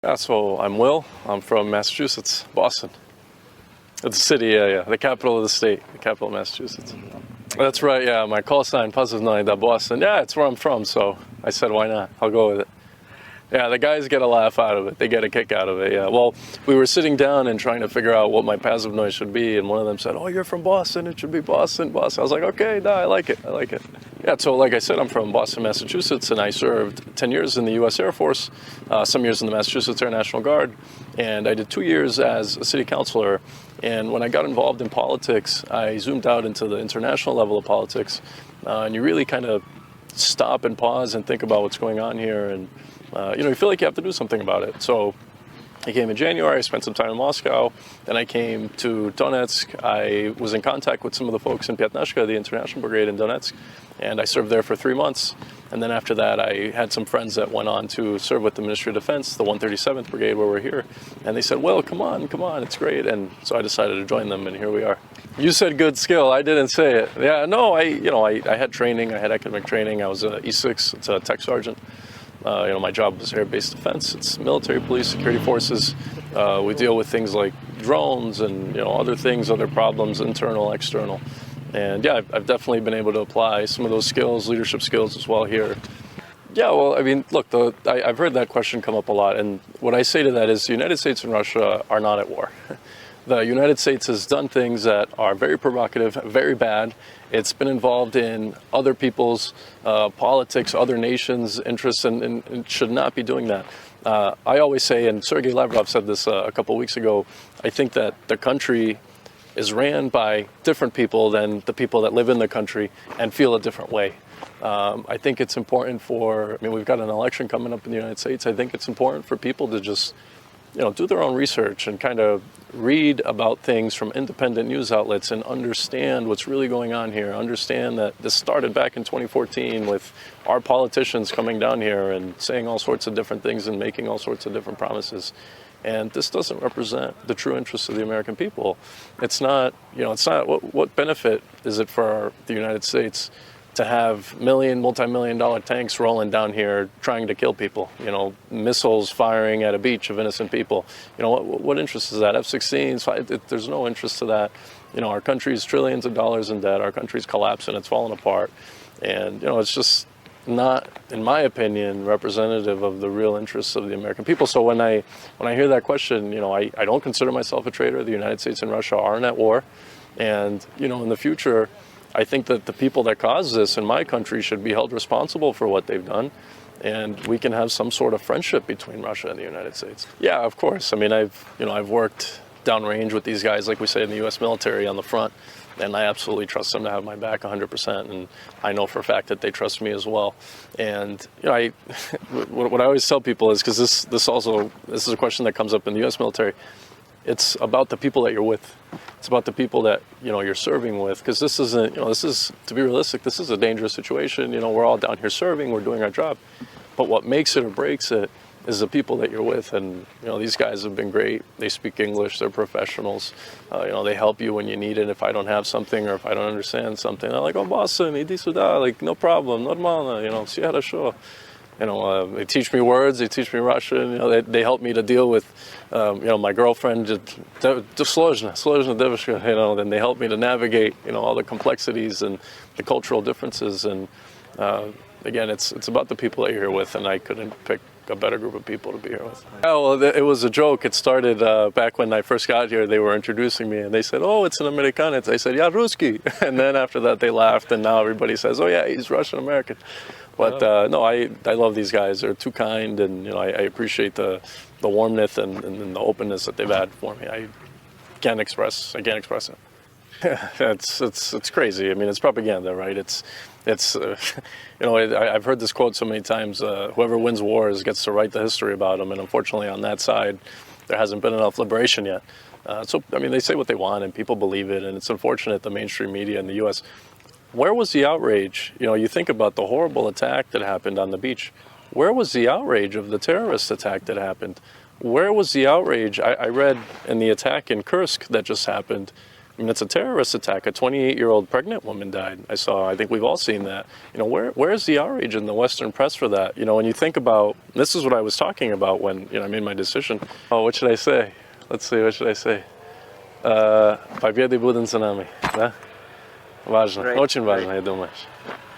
Yeah, so I'm Will. I'm from Massachusetts, Boston. It's a city, yeah, the capital of the state, the capital of Massachusetts. That's right, yeah, my call sign, +9, Boston. Yeah, it's where I'm from, so I said, why not? I'll go with it. Yeah, the guys get a laugh out of it. They get a kick out of it, yeah. Well, we were sitting down and trying to figure out what my passive noise should be, and one of them said, oh, you're from Boston, it should be Boston, Boston. I was like, okay, no, I like it. Yeah, so like I said, I'm from Boston, Massachusetts, and I served 10 years in the U.S. Air Force, some years in the Massachusetts Air National Guard, and I did 2 years as a city councilor. And when I got involved in politics, I zoomed out into the international level of politics, and you really kind of stop and pause and think about what's going on here, and you feel like you have to do something about it. So I came in January, I spent some time in Moscow, then I came to Donetsk. I was in contact with some of the folks in Pyatnashka, the international brigade in Donetsk, and I served there for 3 months. And then after that, I had some friends that went on to serve with the Ministry of Defense, the 137th Brigade, where we're here. And they said, well, come on, it's great. And so I decided to join them, and here we are. You said good skill. I didn't say it. Yeah, no, I had training. I had academic training. I was an E6, it's a tech sergeant. My job was air-based defense. It's military, police, security forces. We deal with things like drones and other things, other problems, internal, external. And yeah, I've definitely been able to apply some of those skills, leadership skills as well here. Yeah, well, I mean, look, I've heard that question come up a lot, and what I say to that is the United States and Russia are not at war. The United States has done things that are very provocative, very bad. It's been involved in other people's politics, other nations' interests, and should not be doing that. I always say, and Sergei Lavrov said this a couple of weeks ago, I think that the country is ran by different people than the people that live in the country and feel a different way. I think it's important we've got an election coming up in the United States. I think it's important for people to just do their own research and kind of read about things from independent news outlets and understand what's really going on here. Understand that this started back in 2014 with our politicians coming down here and saying all sorts of different things and making all sorts of different promises. And this doesn't represent the true interests of the American people. It's not, what benefit is it for the United States to have multi-million-dollar tanks rolling down here trying to kill people, missiles firing at a beach of innocent people. What interest is that? F-16s, there's no interest to that. Our country's trillions of dollars in debt. Our country's collapsing, it's falling apart. And, it's just not, in my opinion, representative of the real interests of the American people. So when I hear that question, I don't consider myself a traitor. The United States and Russia aren't at war. And, in the future, I think that the people that caused this in my country should be held responsible for what they've done, and we can have some sort of friendship between Russia and the United States. Yeah, of course. I mean, I've worked downrange with these guys, like we say in the U.S. military, on the front, and I absolutely trust them to have my back 100%, and I know for a fact that they trust me as well. And what I always tell people is, because this is a question that comes up in the U.S. military. It's about the people that you're with. It's about the people that you're serving with, because this isn't, to be realistic, this is a dangerous situation. We're all down here serving, we're doing our job, but what makes it or breaks it is the people that you're with. And these guys have been great. They speak English, they're professionals. They help you when you need it. If I don't have something or if I don't understand something, they're like, oh, Boston, iди сюда, like, no problem, нормально, все хорошо. They teach me words, they teach me Russian, they help me to deal with, my girlfriend, сложно девушка, then they help me to navigate, all the complexities and the cultural differences. And again, it's about the people that you're here with, and I couldn't pick a better group of people to be here with. Oh, well, it was a joke. It started back when I first got here. They were introducing me, and they said, oh, it's an Americanец. I said, yeah, Ruski. And then after that, they laughed, and now everybody says, oh, yeah, he's Russian-American. But no, I love these guys. They're too kind, and I appreciate the warmth and the openness that they've had for me. I can't express it. It's crazy. I mean, it's propaganda, right? I've heard this quote so many times. Whoever wins wars gets to write the history about them, and unfortunately, on that side, there hasn't been enough liberation yet. They say what they want, and people believe it, and it's unfortunate the mainstream media in the U.S. Where was the outrage? You think about the horrible attack that happened on the beach. Where was the outrage of the terrorist attack that happened? Where was the outrage? I read in the attack in Kursk that just happened, I mean, it's a terrorist attack. A 28-year-old pregnant woman died. I think we've all seen that. You know, where's the outrage in the Western press for that? You know, when you think about, this is what I was talking about when, you know, I made my decision. Oh, what should I say? Let's see, what should I say? Победы будут за нами, да? Важно, очень важно, я думаю.